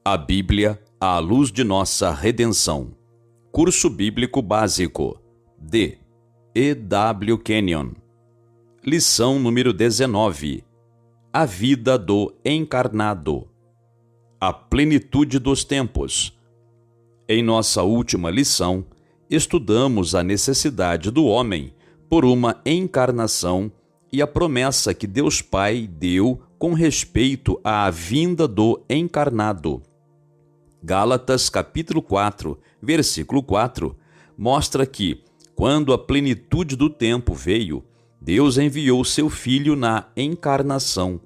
A Bíblia, à luz de nossa redenção. Curso Bíblico Básico, de E. W. Kenyon. Lição número 19. A vida do encarnado. A plenitude dos tempos. Em nossa última lição, estudamos a necessidade do homem por uma encarnação e a promessa que Deus Pai deu com respeito à vinda do encarnado. Gálatas capítulo 4, versículo 4, mostra que, quando a plenitude do tempo veio, Deus enviou seu Filho na encarnação.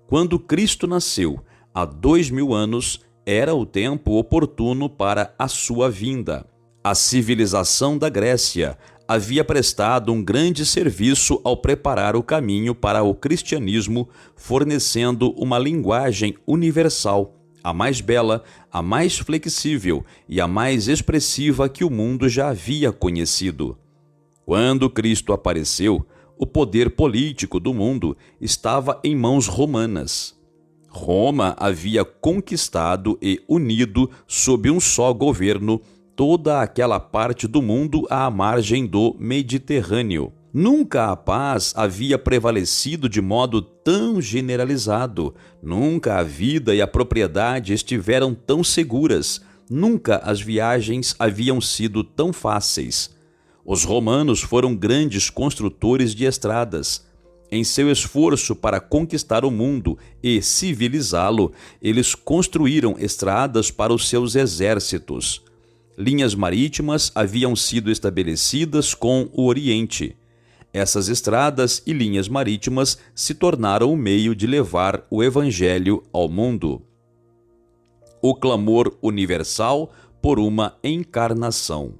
Quando Cristo nasceu, há 2000 anos, era o tempo oportuno para a sua vinda. A civilização da Grécia havia prestado um grande serviço ao preparar o caminho para o cristianismo, fornecendo uma linguagem universal, a mais bela, a mais flexível e a mais expressiva que o mundo já havia conhecido. Quando Cristo apareceu, o poder político do mundo estava em mãos romanas. Roma havia conquistado e unido sob um só governo toda aquela parte do mundo à margem do Mediterrâneo. Nunca a paz havia prevalecido de modo tão generalizado, nunca a vida e a propriedade estiveram tão seguras, nunca as viagens haviam sido tão fáceis. Os romanos foram grandes construtores de estradas. Em seu esforço para conquistar o mundo e civilizá-lo, eles construíram estradas para os seus exércitos. Linhas marítimas haviam sido estabelecidas com o Oriente. Essas estradas e linhas marítimas se tornaram o meio de levar o Evangelho ao mundo. O clamor universal por uma encarnação.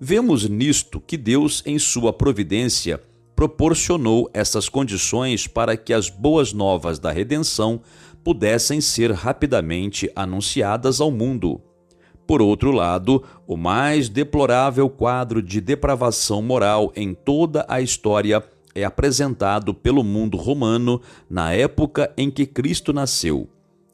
Vemos nisto que Deus, em sua providência, proporcionou essas condições para que as boas novas da redenção pudessem ser rapidamente anunciadas ao mundo. Por outro lado, o mais deplorável quadro de depravação moral em toda a história é apresentado pelo mundo romano na época em que Cristo nasceu.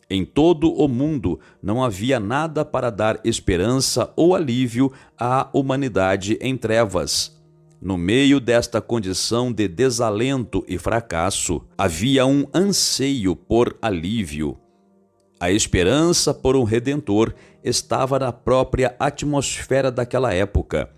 Em todo o mundo não havia nada para dar esperança ou alívio à humanidade em trevas. No meio desta condição de desalento e fracasso, havia um anseio por alívio. A esperança por um Redentor estava na própria atmosfera daquela época.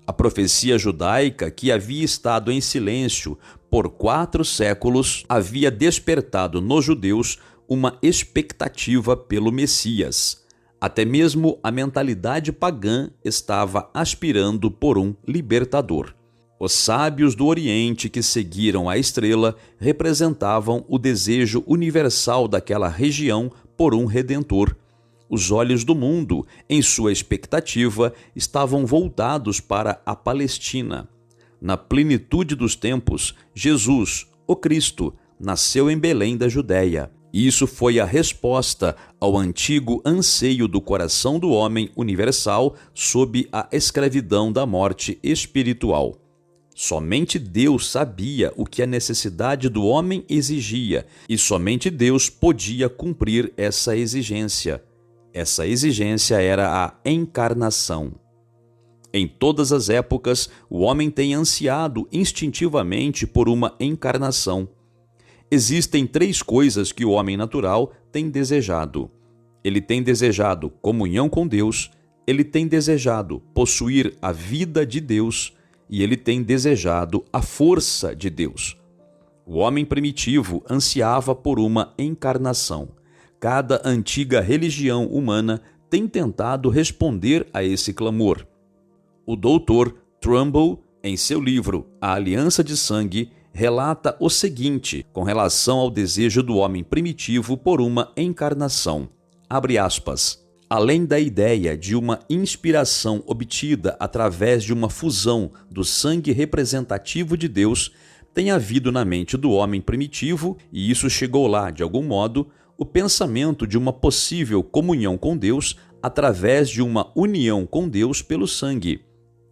A profecia judaica, que havia estado em silêncio por 4 séculos, havia despertado nos judeus uma expectativa pelo Messias. Até mesmo a mentalidade pagã estava aspirando por um libertador. Os sábios do Oriente que seguiram a estrela representavam o desejo universal daquela região por um Redentor. Os olhos do mundo, em sua expectativa, estavam voltados para a Palestina. Na plenitude dos tempos, Jesus, o Cristo, nasceu em Belém da Judéia. Isso foi a resposta ao antigo anseio do coração do homem universal sob a escravidão da morte espiritual. Somente Deus sabia o que a necessidade do homem exigia e somente Deus podia cumprir essa exigência. Essa exigência era a encarnação. Em todas as épocas, o homem tem ansiado instintivamente por uma encarnação. Existem 3 coisas que o homem natural tem desejado. Ele tem desejado comunhão com Deus, ele tem desejado possuir a vida de Deus e ele tem desejado a força de Deus. O homem primitivo ansiava por uma encarnação. Cada antiga religião humana tem tentado responder a esse clamor. O Dr. Trumbull, em seu livro A Aliança de Sangue, relata o seguinte com relação ao desejo do homem primitivo por uma encarnação. Abre aspas. Além da ideia de uma inspiração obtida através de uma fusão do sangue representativo de Deus, tem havido na mente do homem primitivo, e isso chegou lá de algum modo, o pensamento de uma possível comunhão com Deus através de uma união com Deus pelo sangue.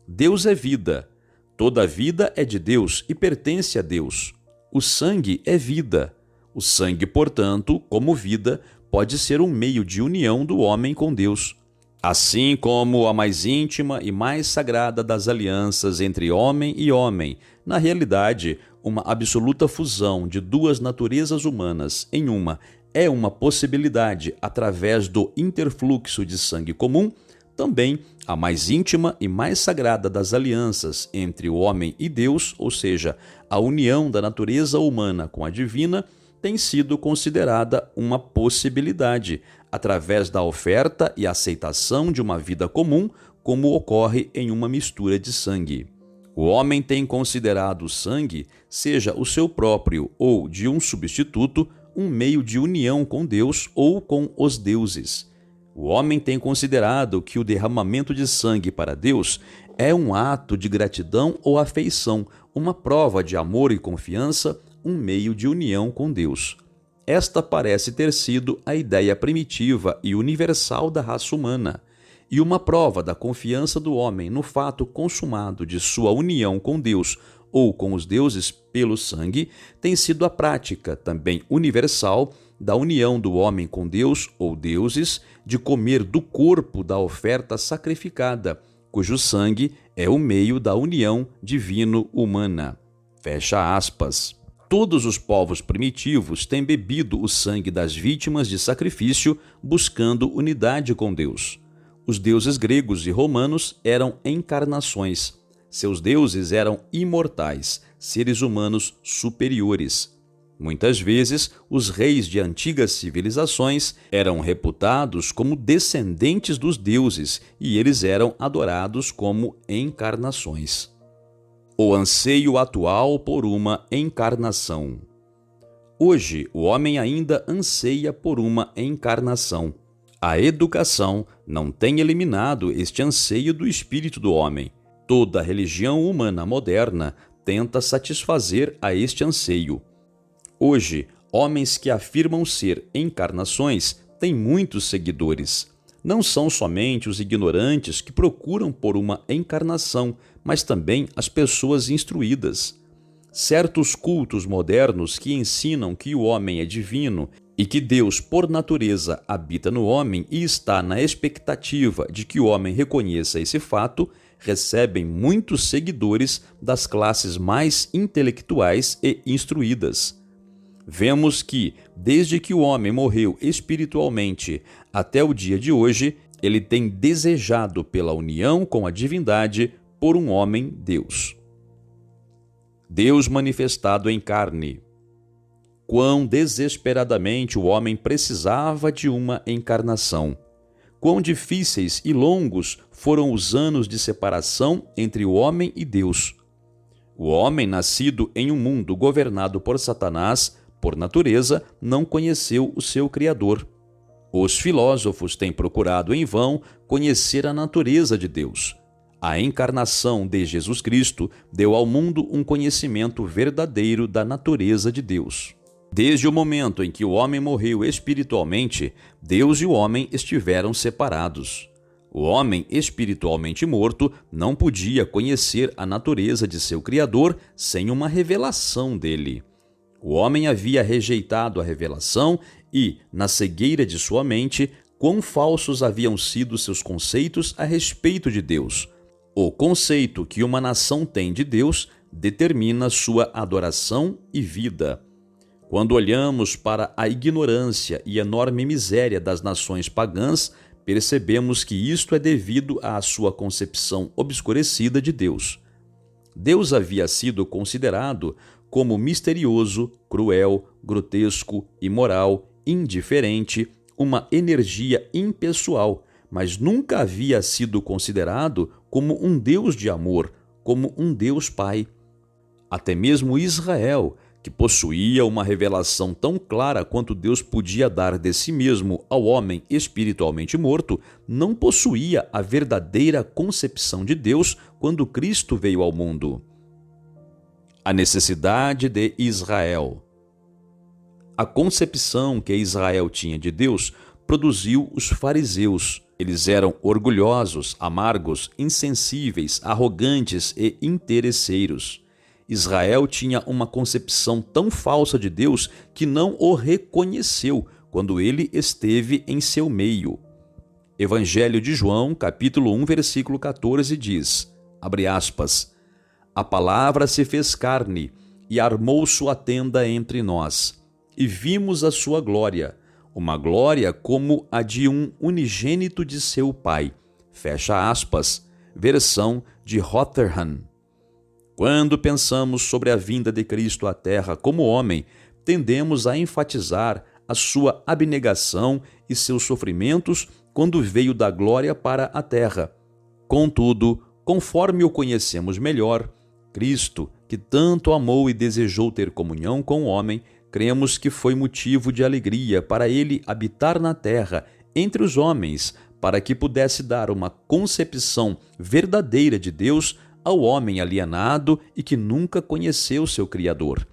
Deus é vida. Toda vida é de Deus e pertence a Deus. O sangue é vida. O sangue, portanto, como vida, pode ser um meio de união do homem com Deus. Assim como a mais íntima e mais sagrada das alianças entre homem e homem, na realidade, uma absoluta fusão de duas naturezas humanas em uma é uma possibilidade através do interfluxo de sangue comum, também a mais íntima e mais sagrada das alianças entre o homem e Deus, ou seja, a união da natureza humana com a divina, tem sido considerada uma possibilidade através da oferta e aceitação de uma vida comum, como ocorre em uma mistura de sangue. O homem tem considerado o sangue, seja o seu próprio ou de um substituto, um meio de união com Deus ou com os deuses. O homem tem considerado que o derramamento de sangue para Deus é um ato de gratidão ou afeição, uma prova de amor e confiança, um meio de união com Deus. Esta parece ter sido a ideia primitiva e universal da raça humana, e uma prova da confiança do homem no fato consumado de sua união com Deus ou com os deuses pelo sangue tem sido a prática, também universal, da união do homem com Deus ou deuses, de comer do corpo da oferta sacrificada, cujo sangue é o meio da união divino-humana. Fecha aspas. Todos os povos primitivos têm bebido o sangue das vítimas de sacrifício, buscando unidade com Deus. Os deuses gregos e romanos eram encarnações. Seus deuses eram imortais, seres humanos superiores. Muitas vezes, os reis de antigas civilizações eram reputados como descendentes dos deuses e eles eram adorados como encarnações. O anseio atual por uma encarnação. Hoje, o homem ainda anseia por uma encarnação. A educação não tem eliminado este anseio do espírito do homem. Toda religião humana moderna tenta satisfazer a este anseio. Hoje, homens que afirmam ser encarnações têm muitos seguidores. Não são somente os ignorantes que procuram por uma encarnação, mas também as pessoas instruídas. Certos cultos modernos que ensinam que o homem é divino e que Deus, por natureza, habita no homem e está na expectativa de que o homem reconheça esse fato, recebem muitos seguidores das classes mais intelectuais e instruídas. Vemos que, desde que o homem morreu espiritualmente até o dia de hoje, ele tem desejado pela união com a divindade por um homem-Deus. Deus manifestado em carne. Quão desesperadamente o homem precisava de uma encarnação. Quão difíceis e longos foram os anos de separação entre o homem e Deus. O homem, nascido em um mundo governado por Satanás, por natureza, não conheceu o seu Criador. Os filósofos têm procurado em vão conhecer a natureza de Deus. A encarnação de Jesus Cristo deu ao mundo um conhecimento verdadeiro da natureza de Deus. Desde o momento em que o homem morreu espiritualmente, Deus e o homem estiveram separados. O homem espiritualmente morto não podia conhecer a natureza de seu Criador sem uma revelação dele. O homem havia rejeitado a revelação e, na cegueira de sua mente, quão falsos haviam sido seus conceitos a respeito de Deus. O conceito que uma nação tem de Deus determina sua adoração e vida. Quando olhamos para a ignorância e enorme miséria das nações pagãs, percebemos que isto é devido à sua concepção obscurecida de Deus. Deus havia sido considerado como misterioso, cruel, grotesco, imoral, indiferente, uma energia impessoal, mas nunca havia sido considerado como um Deus de amor, como um Deus Pai. Até mesmo Israel, que possuía uma revelação tão clara quanto Deus podia dar de si mesmo ao homem espiritualmente morto, não possuía a verdadeira concepção de Deus quando Cristo veio ao mundo. A necessidade de Israel. A concepção que Israel tinha de Deus produziu os fariseus. Eles eram orgulhosos, amargos, insensíveis, arrogantes e interesseiros. Israel tinha uma concepção tão falsa de Deus que não o reconheceu quando ele esteve em seu meio. Evangelho de João, capítulo 1, versículo 14 diz, abre aspas, a palavra se fez carne e armou sua tenda entre nós, e vimos a sua glória, uma glória como a de um unigênito de seu Pai. Fecha aspas, versão de Rotherham. Quando pensamos sobre a vinda de Cristo à Terra como homem, tendemos a enfatizar a sua abnegação e seus sofrimentos quando veio da glória para a Terra. Contudo, conforme o conhecemos melhor, Cristo, que tanto amou e desejou ter comunhão com o homem, cremos que foi motivo de alegria para ele habitar na terra, entre os homens, para que pudesse dar uma concepção verdadeira de Deus ao homem alienado e que nunca conheceu seu Criador.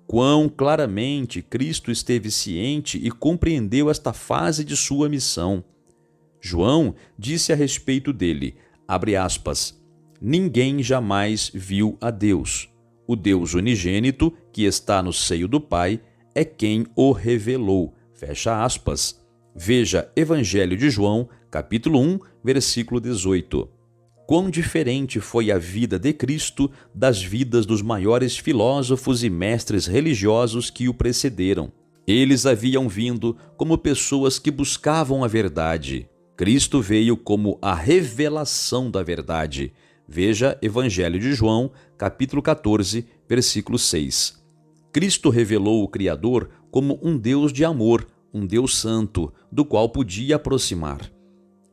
Quão claramente Cristo esteve ciente e compreendeu esta fase de sua missão. João disse a respeito dele, abre aspas, ninguém jamais viu a Deus. O Deus unigênito, que está no seio do Pai, é quem o revelou. Fecha aspas. Veja Evangelho de João, capítulo 1, versículo 18. Quão diferente foi a vida de Cristo das vidas dos maiores filósofos e mestres religiosos que o precederam. Eles haviam vindo como pessoas que buscavam a verdade. Cristo veio como a revelação da verdade. Veja Evangelho de João, capítulo 14, versículo 6. Cristo revelou o Criador como um Deus de amor, um Deus santo, do qual podia aproximar.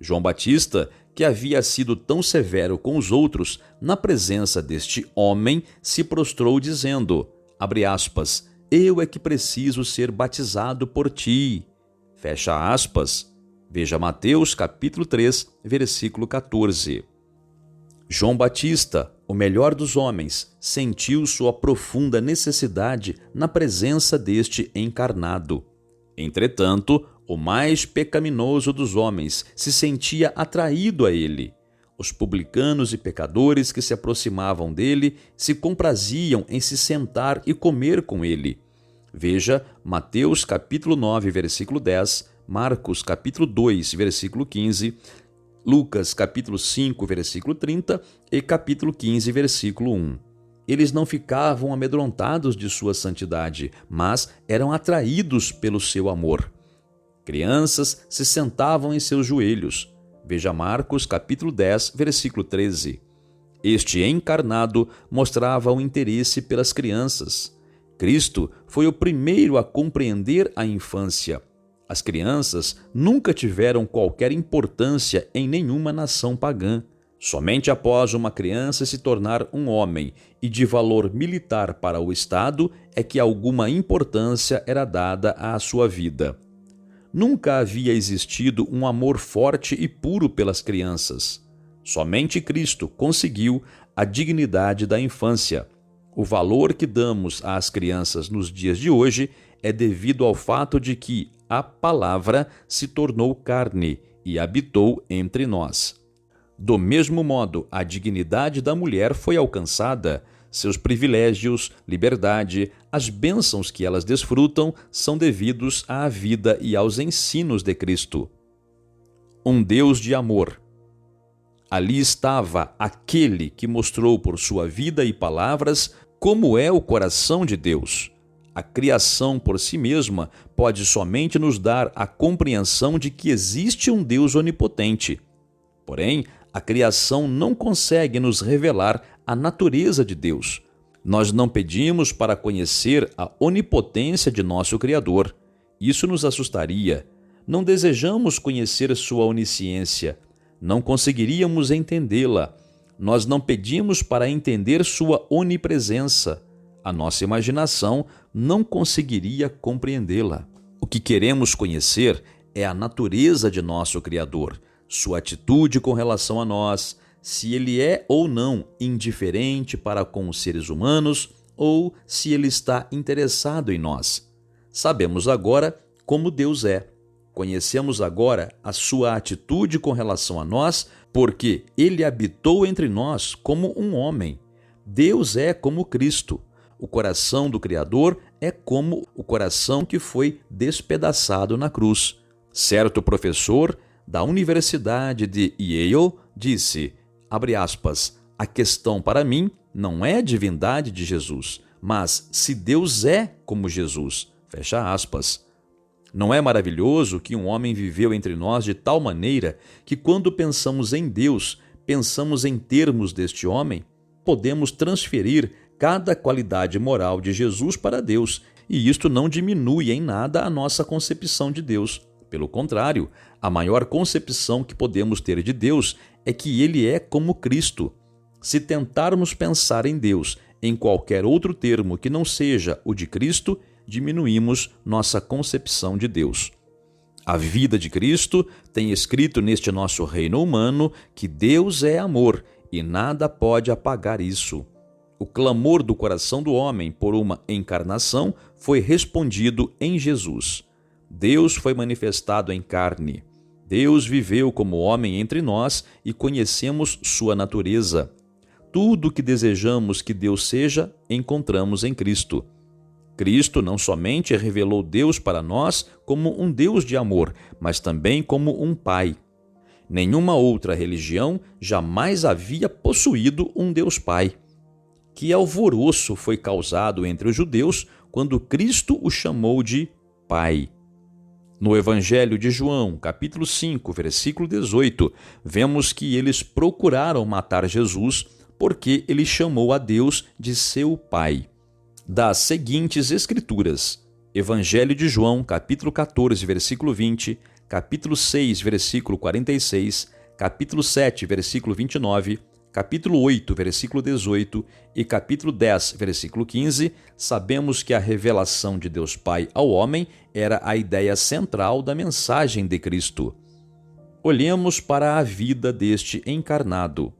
João Batista, que havia sido tão severo com os outros, na presença deste homem, se prostrou dizendo, abre aspas, eu é que preciso ser batizado por ti. Fecha aspas. Veja Mateus, capítulo 3, versículo 14. João Batista, o melhor dos homens, sentiu sua profunda necessidade na presença deste encarnado. Entretanto, o mais pecaminoso dos homens se sentia atraído a ele. Os publicanos e pecadores que se aproximavam dele se compraziam em se sentar e comer com ele. Veja Mateus capítulo 9, versículo 10, Marcos capítulo 2, versículo 15, Lucas capítulo 5, versículo 30 e capítulo 15, versículo 1. Eles não ficavam amedrontados de sua santidade, mas eram atraídos pelo seu amor. Crianças se sentavam em seus joelhos. Veja Marcos capítulo 10, versículo 13. Este encarnado mostrava um interesse pelas crianças. Cristo foi o primeiro a compreender a infância. As crianças nunca tiveram qualquer importância em nenhuma nação pagã. Somente após uma criança se tornar um homem e de valor militar para o Estado é que alguma importância era dada à sua vida. Nunca havia existido um amor forte e puro pelas crianças. Somente Cristo conseguiu a dignidade da infância. O valor que damos às crianças nos dias de hoje é devido ao fato de que a palavra se tornou carne e habitou entre nós. Do mesmo modo, a dignidade da mulher foi alcançada. Seus privilégios, liberdade, as bênçãos que elas desfrutam são devidos à vida e aos ensinos de Cristo. Um Deus de amor. Ali estava aquele que mostrou por sua vida e palavras como é o coração de Deus. A criação por si mesma pode somente nos dar a compreensão de que existe um Deus onipotente. Porém, a criação não consegue nos revelar a natureza de Deus. Nós não pedimos para conhecer a onipotência de nosso Criador. Isso nos assustaria. Não desejamos conhecer sua onisciência. Não conseguiríamos entendê-la. Nós não pedimos para entender sua onipresença. A nossa imaginação não conseguiria compreendê-la. O que queremos conhecer é a natureza de nosso Criador, sua atitude com relação a nós, se ele é ou não indiferente para com os seres humanos ou se ele está interessado em nós. Sabemos agora como Deus é. Conhecemos agora a sua atitude com relação a nós, porque ele habitou entre nós como um homem. Deus é como Cristo. o coração do Criador é como o coração que foi despedaçado na cruz. Certo professor da Universidade de Yale disse, abre aspas, a questão para mim não é a divindade de Jesus, mas se Deus é como Jesus, fecha aspas. Não é maravilhoso que um homem viveu entre nós de tal maneira que quando pensamos em Deus, pensamos em termos deste homem? Podemos transferir cada qualidade moral de Jesus para Deus, e isto não diminui em nada a nossa concepção de Deus. Pelo contrário, a maior concepção que podemos ter de Deus é que Ele é como Cristo. Se tentarmos pensar em Deus em qualquer outro termo que não seja o de Cristo, diminuímos nossa concepção de Deus. A vida de Cristo tem escrito neste nosso reino humano que Deus é amor e nada pode apagar isso. O clamor do coração do homem por uma encarnação foi respondido em Jesus. Deus foi manifestado em carne. Deus viveu como homem entre nós e conhecemos sua natureza. Tudo o que desejamos que Deus seja, encontramos em Cristo. Cristo não somente revelou Deus para nós como um Deus de amor, mas também como um Pai. Nenhuma outra religião jamais havia possuído um Deus Pai. Que alvoroço foi causado entre os judeus quando Cristo o chamou de Pai. No Evangelho de João, capítulo 5, versículo 18, vemos que eles procuraram matar Jesus porque ele chamou a Deus de seu Pai. Das seguintes escrituras, Evangelho de João, capítulo 14, versículo 20, capítulo 6, versículo 46, capítulo 7, versículo 29, capítulo 8, versículo 18 e capítulo 10, versículo 15, sabemos que a revelação de Deus Pai ao homem era a ideia central da mensagem de Cristo. Olhemos para a vida deste encarnado.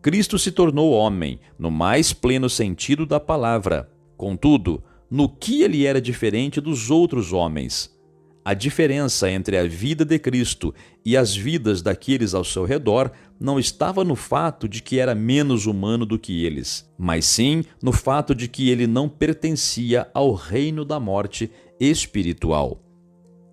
Cristo se tornou homem, no mais pleno sentido da palavra. Contudo, no que ele era diferente dos outros homens? A diferença entre a vida de Cristo e as vidas daqueles ao seu redor não estava no fato de que era menos humano do que eles, mas sim no fato de que ele não pertencia ao reino da morte espiritual.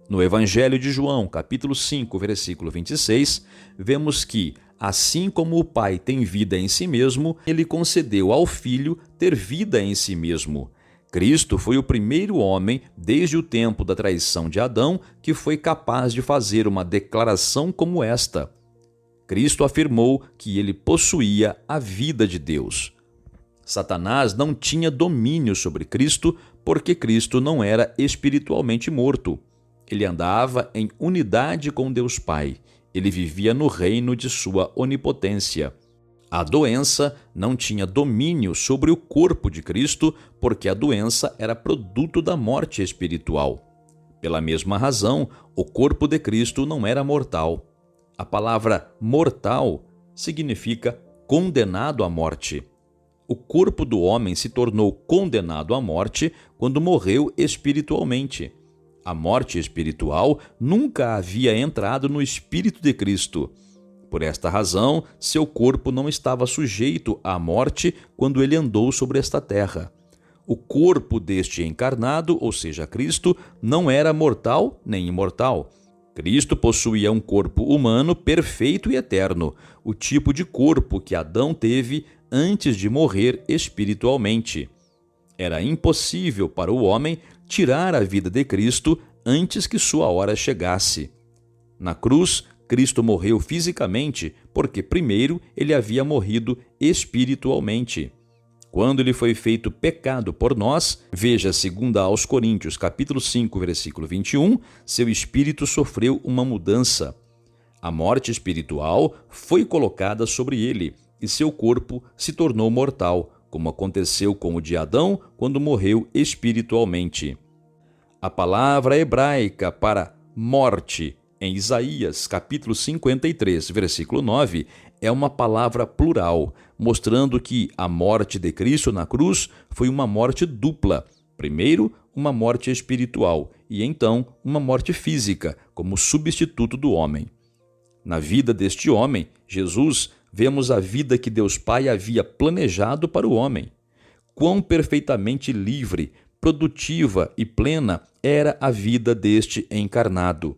No Evangelho de João, capítulo 5, versículo 26, vemos que, assim como o Pai tem vida em si mesmo, ele concedeu ao Filho ter vida em si mesmo. Cristo foi o primeiro homem, desde o tempo da traição de Adão, que foi capaz de fazer uma declaração como esta. Cristo afirmou que ele possuía a vida de Deus. Satanás não tinha domínio sobre Cristo porque Cristo não era espiritualmente morto. Ele andava em unidade com Deus Pai. Ele vivia no reino de sua onipotência. A doença não tinha domínio sobre o corpo de Cristo, porque a doença era produto da morte espiritual. Pela mesma razão, o corpo de Cristo não era mortal. A palavra mortal significa condenado à morte. O corpo do homem se tornou condenado à morte quando morreu espiritualmente. A morte espiritual nunca havia entrado no espírito de Cristo. Por esta razão, seu corpo não estava sujeito à morte quando ele andou sobre esta terra. O corpo deste encarnado, ou seja, Cristo, não era mortal nem imortal. Cristo possuía um corpo humano perfeito e eterno, o tipo de corpo que Adão teve antes de morrer espiritualmente. Era impossível para o homem tirar a vida de Cristo antes que sua hora chegasse. Na cruz, Cristo morreu fisicamente porque primeiro ele havia morrido espiritualmente. Quando ele foi feito pecado por nós, veja 2 aos Coríntios, capítulo 5, versículo 21, seu espírito sofreu uma mudança. A morte espiritual foi colocada sobre ele e seu corpo se tornou mortal, como aconteceu com o de Adão quando morreu espiritualmente. A palavra hebraica para morte em Isaías, capítulo 53, versículo 9, é uma palavra plural, mostrando que a morte de Cristo na cruz foi uma morte dupla. Primeiro, uma morte espiritual e então uma morte física, como substituto do homem. Na vida deste homem, Jesus, vemos a vida que Deus Pai havia planejado para o homem. quão perfeitamente livre, produtiva e plena era a vida deste encarnado.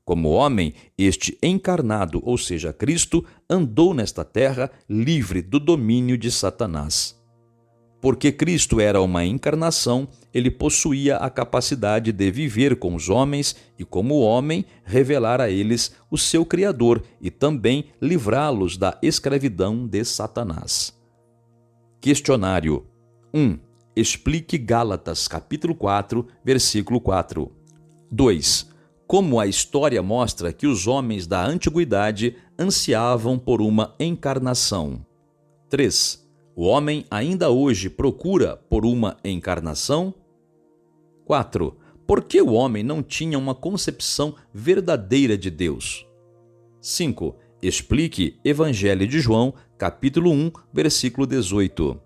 Como homem, este encarnado, ou seja, Cristo, andou nesta terra livre do domínio de Satanás. Porque Cristo era uma encarnação, ele possuía a capacidade de viver com os homens e, como homem, revelar a eles o seu Criador e também livrá-los da escravidão de Satanás. Questionário 1. Explique Gálatas, capítulo 4, versículo 4. 2. Como a história mostra que os homens da antiguidade ansiavam por uma encarnação. 3. O homem ainda hoje procura por uma encarnação? 4. Por que o homem não tinha uma concepção verdadeira de Deus? 5. Explique Evangelho de João, capítulo 1, versículo 18.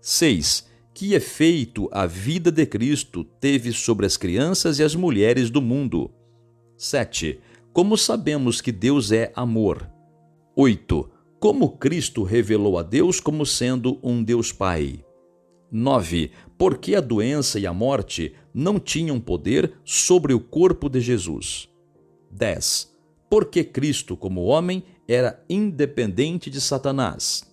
6. Que efeito a vida de Cristo teve sobre as crianças e as mulheres do mundo? 7. Como sabemos que Deus é amor? 8. Como Cristo revelou a Deus como sendo um Deus Pai? 9. Por que a doença e a morte não tinham poder sobre o corpo de Jesus? 10. Por que Cristo, como homem, era independente de Satanás?